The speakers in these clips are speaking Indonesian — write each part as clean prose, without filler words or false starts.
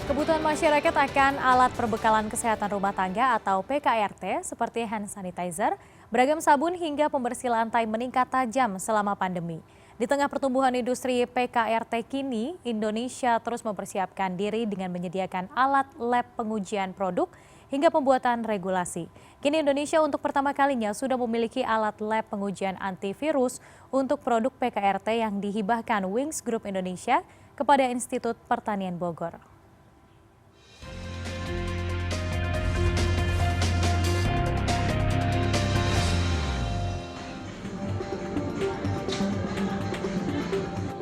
Kebutuhan masyarakat akan alat perbekalan kesehatan rumah tangga atau PKRT seperti hand sanitizer, beragam sabun hingga pembersih lantai meningkat tajam selama pandemi. Di tengah pertumbuhan industri PKRT kini, Indonesia terus mempersiapkan diri dengan menyediakan alat lab pengujian produk hingga pembuatan regulasi. Kini Indonesia untuk pertama kalinya sudah memiliki alat lab pengujian antivirus untuk produk PKRT yang dihibahkan Wings Group Indonesia kepada Institut Pertanian Bogor.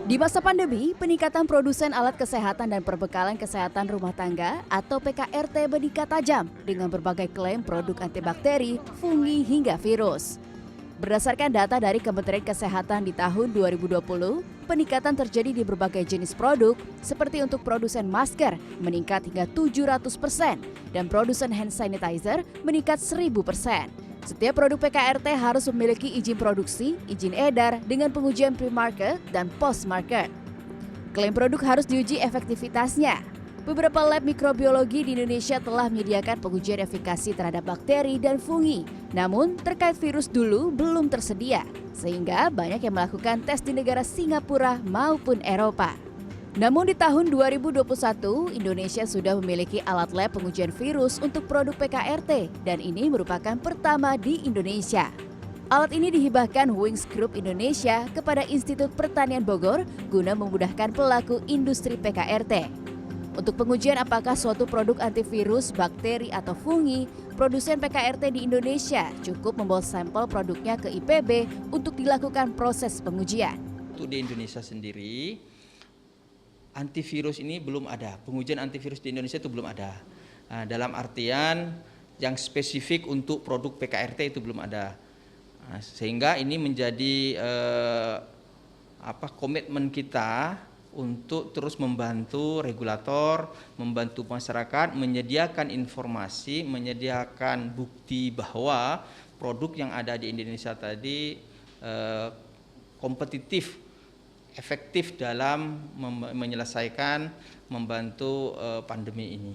Di masa pandemi, peningkatan produsen alat kesehatan dan perbekalan kesehatan rumah tangga atau PKRT meningkat tajam dengan berbagai klaim produk antibakteri, fungi, hingga virus. Berdasarkan data dari Kementerian Kesehatan di tahun 2020, peningkatan terjadi di berbagai jenis produk seperti untuk produsen masker meningkat hingga 700% dan produsen hand sanitizer meningkat 1000%. Setiap produk PKRT harus memiliki izin produksi, izin edar dengan pengujian pre-market dan post-market. Klaim produk harus diuji efektivitasnya. Beberapa lab mikrobiologi di Indonesia telah menyediakan pengujian efikasi terhadap bakteri dan fungi. Namun, terkait virus dulu belum tersedia, sehingga banyak yang melakukan tes di negara Singapura maupun Eropa. Namun di tahun 2021, Indonesia sudah memiliki alat lab pengujian virus untuk produk PKRT dan ini merupakan pertama di Indonesia. Alat ini dihibahkan Wings Group Indonesia kepada Institut Pertanian Bogor guna memudahkan pelaku industri PKRT. Untuk pengujian apakah suatu produk antivirus, bakteri, atau fungi, produsen PKRT di Indonesia cukup membawa sampel produknya ke IPB untuk dilakukan proses pengujian. Untuk di Indonesia sendiri, antivirus ini belum ada, pengujian antivirus di Indonesia itu belum ada. Dalam artian yang spesifik untuk produk PKRT itu belum ada. Sehingga ini menjadi komitmen kita untuk terus membantu regulator, membantu masyarakat, menyediakan informasi, menyediakan bukti bahwa produk yang ada di Indonesia tadi kompetitif, efektif dalam menyelesaikan, membantu pandemi ini.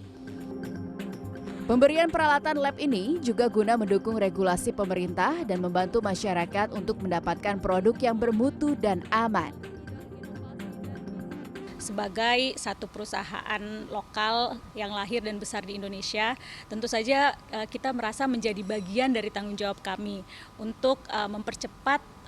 Pemberian peralatan lab ini juga guna mendukung regulasi pemerintah dan membantu masyarakat untuk mendapatkan produk yang bermutu dan aman. Sebagai satu perusahaan lokal yang lahir dan besar di Indonesia, tentu saja kita merasa menjadi bagian dari tanggung jawab kami untuk mempercepat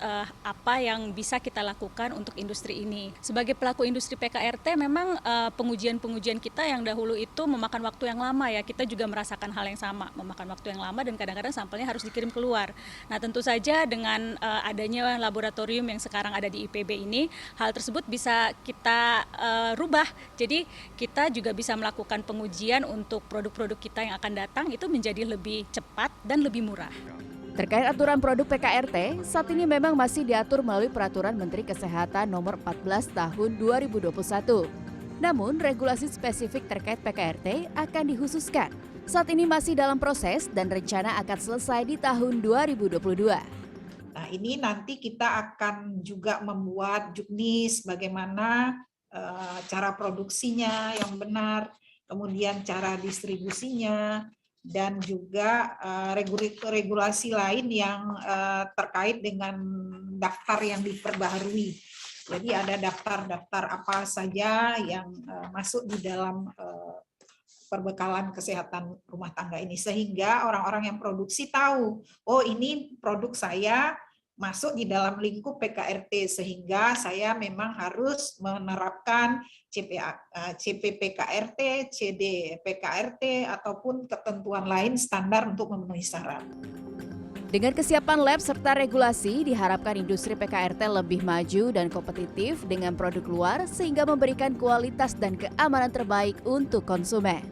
apa yang bisa kita lakukan untuk industri ini. Sebagai pelaku industri PKRT, memang pengujian-pengujian kita yang dahulu itu memakan waktu yang lama ya. Kita juga merasakan hal yang sama, memakan waktu yang lama dan kadang-kadang sampelnya harus dikirim keluar. Nah, tentu saja dengan adanya laboratorium yang sekarang ada di IPB ini, hal tersebut bisa kita rubah. Jadi kita juga bisa melakukan pengujian untuk produk-produk kita yang akan datang itu menjadi lebih cepat dan lebih murah. Terkait aturan produk PKRT, saat ini memang masih diatur melalui Peraturan Menteri Kesehatan Nomor 14 Tahun 2021. Namun, regulasi spesifik terkait PKRT akan dikhususkan. Saat ini masih dalam proses dan rencana akan selesai di tahun 2022. Nah, ini nanti kita akan juga membuat juknis bagaimana cara produksinya yang benar, kemudian cara distribusinya, dan juga regulasi lain yang terkait dengan daftar yang diperbaharui. Jadi ada daftar-daftar apa saja yang masuk di dalam perbekalan kesehatan rumah tangga ini, sehingga orang-orang yang produksi tahu, oh ini produk saya masuk di dalam lingkup PKRT, sehingga saya memang harus menerapkan CPPKRT, CDPKRT, ataupun ketentuan lain standar untuk memenuhi syarat. Dengan kesiapan lab serta regulasi, diharapkan industri PKRT lebih maju dan kompetitif dengan produk luar sehingga memberikan kualitas dan keamanan terbaik untuk konsumen.